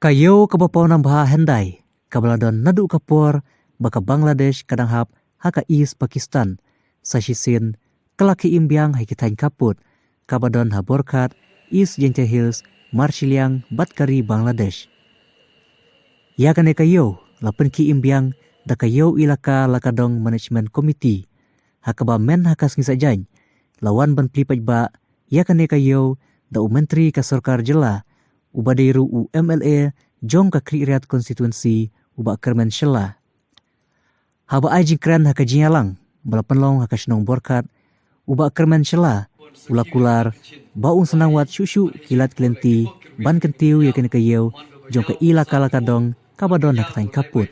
Kayo kabapaw ng baha henday, kabaladon nadu kapur, baka Bangladesh kadang hap, haka East Pakistan, sa sisin, kelaki imbiang hakitain kaput, kabadon haborkat, East Jente Hills, Marshiliang, Batkari, Bangladesh. Ya kane kayo, lapen ki imbiang, da kayo ilaka lakadong management committee, hakaba men hakas ngisajany, lawan ban plipaj ba, ya kane kayo, da umentri ka sorkar jela, ubadeiru UMLA jong ka kriirat konstituensi uba kermen shela. Haba aji kran haka jinyalang, balapan long haka senong borkat, uba kermen shela, ulakular, baung senang wat syusyu kilat kelenti, ban kentiu ya kene kayo, jong ka ila kala kadong, kabadon haka tang kaput.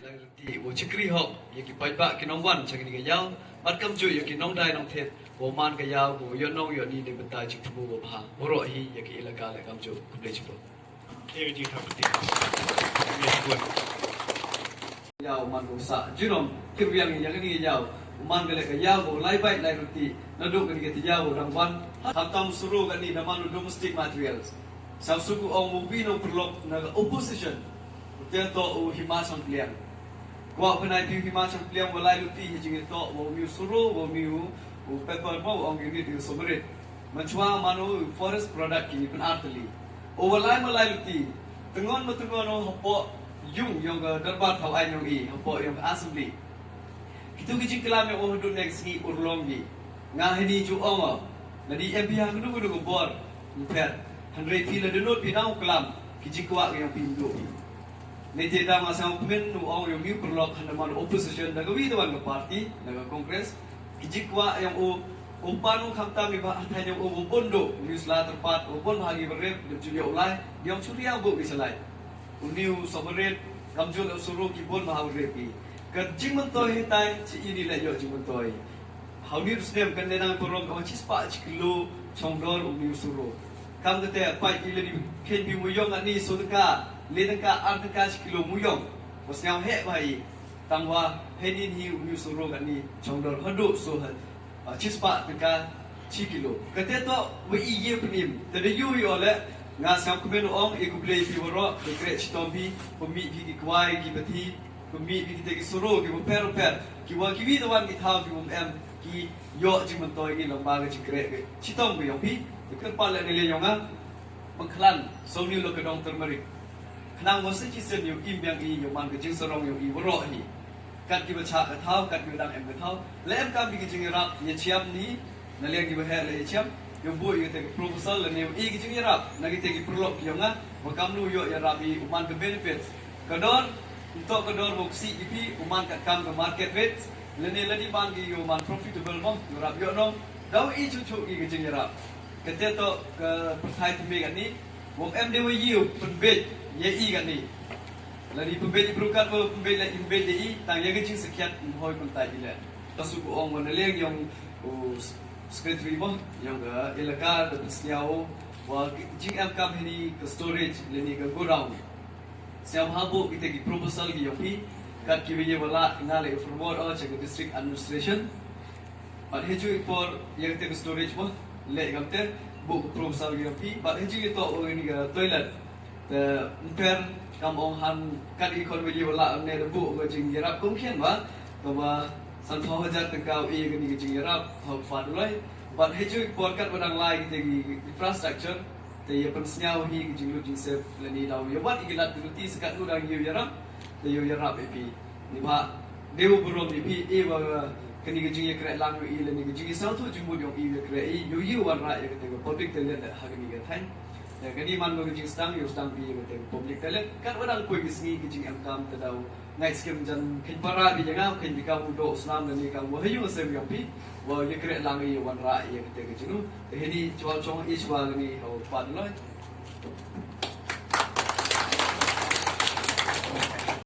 Yao man go sa jinom kirbiang yang ni yao man gele ka yao go lai bai lai ruti naduk ni ke yao rangwan hatam suru kan ni naman domestic materials sa suku ong mubino perlok na opposition tento u himachal pliang kwa penai pi himachal pliang walai ruti hijing to wo mi suru wo mi u pepper mo ong ni di sobret manchwa manu forest product kini pen arteli o walai malai ruti tengon mo hopo yung darbar thau ai yung i hampo yung assembly kitu kijing kelam yung ohudun next ni urlong gi nga hini ju ongo nadi MP hang nu nu bor per 100 kilo denot pinau kelam kijing kwa yung pindu ne je da ma sang men nu ong yung mi perlok hanaman opposition da gawi dawan ga party da congress kijing kwa yung o umpanu khamta mi ba athai yung o bondo newsletter part o bon hagi berep julia ulai yang churia bu bisalai uniu sovereign kamjul usuru kibon mahawrepi kajing mentoy hitai ci ini la yo jing mentoy hawni rusnem kan denang porong ka chispa kilo chongdor uniu usuru kam kete pai ile di ken bi muyong ani sudka lenka artka kilo muyong wasnyam he bai tangwa hedin hi uniu usuru ani chongdor hadu so chispa ka 10 kilo kete to wi ye pnim tade yu yo le nga sam kumen ong ekuplay pi woro de kre chitombi pemi ki kwai ki bati pemi ki te ki suru ki per ki wa ki wi dawan ki thau ki em ki yo ji man toy ki lomba ga ji kre chitom bi yong pi de kre pa le le yonga pangklan so ni lo ka dong turmeric khnang mo se chi se ni im byang i yo man ga jing sorong yo i woro hi kat ki ba cha ka thau kat ki dang em ka thau le em kam bi ki jing ra ye chiam ni na le ki ba he le chiam yung buo yung proposal ni i kijing yarap nagitegi prolog yung nga makamlu yo yarap i uman ka benefits kador untuk kador boksi ipi uman ka kam ka market rate lani ban gi uman profitable mo yarap yo no daw i chuchu i kijing yarap kete to ka perthai tumi kan ni wong mdw yu penbet ye i kan ni lani penbet i brukat mo penbet la imbet i tang ye kijing sekian hoy kontai ile tasuku ong manaleng yung secretary mo yung ilaka da pisyaw wa GM company ka storage leni ka go round siya habo ite ki proposal gi yopi kat ki biye wala ngale forward o check district administration but heju for yung te storage mo le gamte bu proposal gi yopi but heju to o ni ga toilet the per kam ong han kat ikon biye wala ne bu ga jing yarap kong khian ba to ba san tho hajar tengkau i gani jing yarap hau fan loi but heju porkat badang lai te infrastructure te ye pensnyau hi jing lu jing sef lani daw ye wat igilat tuti sekat lu dang yu yarap te yu yarap pi ni ba dewu burom ni pi e ba kani jing ye kre lang i lani jing sang thu jing mu yong i ye kre i yu wan ra ye te public te le ha gani ge thain ya kani man mo jing stang yu stang pi ye te public te le kat badang koi gisni jing am kam te daw ngai skim jan khin para bi janga khin bi ka mu do snam ni ka mo hayu se yong pi wa ye kre lang i wan ra ye te ke jinu te hedi chwa chong i chwa ni ho pan loi